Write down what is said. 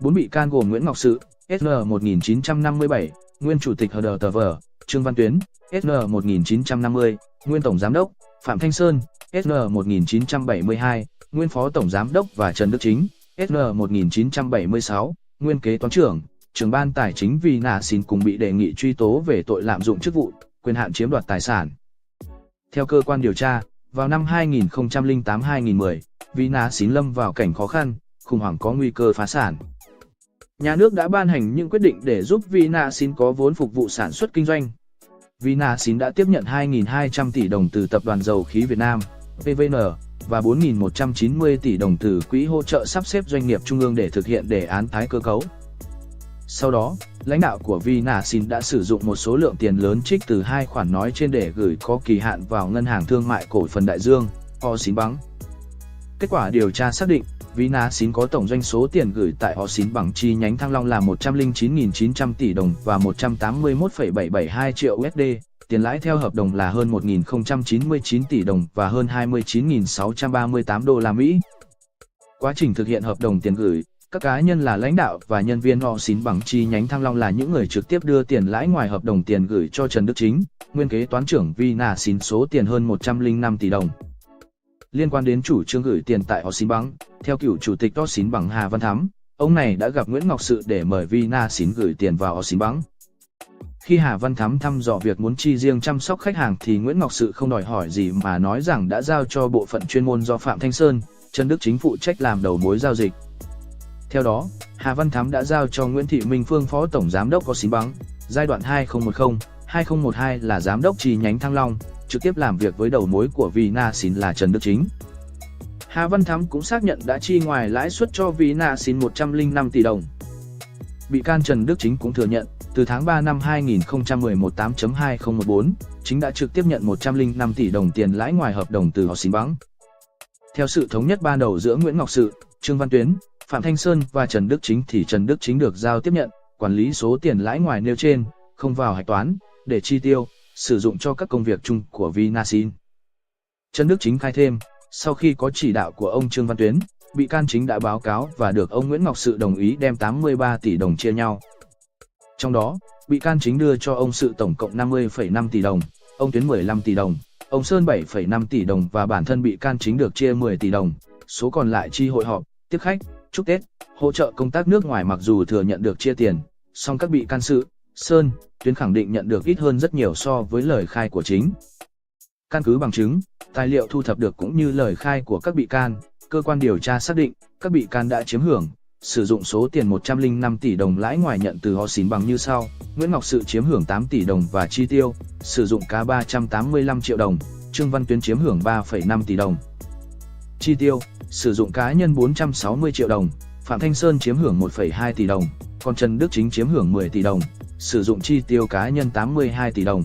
4 bị can gồm Nguyễn Ngọc Sự, SN 1957, nguyên Chủ tịch HDTV, Trương Văn Tuyến, SN 1950, nguyên Tổng Giám đốc, Phạm Thanh Sơn, SN 1972, nguyên Phó Tổng Giám đốc và Trần Đức Chính, SN 1976, nguyên Kế toán trưởng, trưởng ban tài chính Vinashin cùng bị đề nghị truy tố về tội lạm dụng chức vụ, quyền hạn chiếm đoạt tài sản. Theo cơ quan điều tra, vào năm 2008-2010, Vinashin lâm vào cảnh khó khăn, khủng hoảng có nguy cơ phá sản. Nhà nước đã ban hành những quyết định để giúp Vinashin có vốn phục vụ sản xuất kinh doanh. Vinashin đã tiếp nhận 2.200 tỷ đồng từ Tập đoàn Dầu khí Việt Nam, PVN, và 4.190 tỷ đồng từ Quỹ hỗ trợ sắp xếp doanh nghiệp trung ương để thực hiện đề án tái cơ cấu. Sau đó, lãnh đạo của Vinashin đã sử dụng một số lượng tiền lớn trích từ hai khoản nói trên để gửi có kỳ hạn vào Ngân hàng Thương mại Cổ phần Đại Dương, Osinbank. Kết quả điều tra xác định, Vinashin có tổng doanh số tiền gửi tại Osinbank chi nhánh Thăng Long là 109.900 tỷ đồng và 181,772 triệu USD, tiền lãi theo hợp đồng là hơn 1.099 tỷ đồng và hơn 29.638 đô la Mỹ. Quá trình thực hiện hợp đồng tiền gửi, các cá nhân là lãnh đạo và nhân viên Osinbank chi nhánh Thăng Long là những người trực tiếp đưa tiền lãi ngoài hợp đồng tiền gửi cho Trần Đức Chính, nguyên kế toán trưởng Vinashin số tiền hơn 105 tỷ đồng. Liên quan đến chủ trương gửi tiền tại Osinbank, theo cựu chủ tịch Osinbank Hà Văn Thắm, ông này đã gặp Nguyễn Ngọc Sự để mời Vinashin gửi tiền vào Osinbank. Khi Hà Văn Thắm thăm dò việc muốn chi riêng chăm sóc khách hàng thì Nguyễn Ngọc Sự không đòi hỏi gì mà nói rằng đã giao cho bộ phận chuyên môn do Phạm Thanh Sơn, Trần Đức Chính phụ trách làm đầu mối giao dịch. Theo đó, Hà Văn Thắm đã giao cho Nguyễn Thị Minh Phương Phó Tổng Giám đốc Osinbank, giai đoạn 2010-2012 là Giám đốc chi nhánh Thăng Long, trực tiếp làm việc với đầu mối của Vinashin là Trần Đức Chính. Hà Văn Thắm cũng xác nhận đã chi ngoài lãi suất cho Vinashin 105 tỷ đồng. Bị can Trần Đức Chính cũng thừa nhận, từ tháng 3 năm 2011 8.2014, Chính đã trực tiếp nhận 105 tỷ đồng tiền lãi ngoài hợp đồng từ Osinbank. Theo sự thống nhất ban đầu giữa Nguyễn Ngọc Sự, Trương Văn Tuyến, Phạm Thanh Sơn và Trần Đức Chính thì Trần Đức Chính được giao tiếp nhận, quản lý số tiền lãi ngoài nêu trên, không vào hạch toán, để chi tiêu, sử dụng cho các công việc chung của Vinashin. Trần Đức Chính khai thêm, sau khi có chỉ đạo của ông Trương Văn Tuyến, bị can Chính đã báo cáo và được ông Nguyễn Ngọc Sự đồng ý đem 83 tỷ đồng chia nhau. Trong đó, bị can Chính đưa cho ông Sự tổng cộng 50,5 tỷ đồng, ông Tuyến 15 tỷ đồng, ông Sơn 7,5 tỷ đồng và bản thân bị can Chính được chia 10 tỷ đồng, số còn lại chi hội họp, tiếp khách, chúc Tết, hỗ trợ công tác nước ngoài. Mặc dù thừa nhận được chia tiền, song các bị can Sự, Sơn, Tuyến khẳng định nhận được ít hơn rất nhiều so với lời khai của Chính. Căn cứ bằng chứng, tài liệu thu thập được cũng như lời khai của các bị can, cơ quan điều tra xác định, các bị can đã chiếm hưởng, sử dụng số tiền 105 tỷ đồng lãi ngoài nhận từ Osinbank như sau: Nguyễn Ngọc Sự chiếm hưởng 8 tỷ đồng và chi tiêu, sử dụng cả 385 triệu đồng, Trương Văn Tuyến chiếm hưởng 3,5 tỷ đồng. Chi tiêu, sử dụng cá nhân 460 triệu đồng, Phạm Thanh Sơn chiếm hưởng 1,2 tỷ đồng, còn Trần Đức Chính chiếm hưởng 10 tỷ đồng, sử dụng chi tiêu cá nhân 82 tỷ đồng.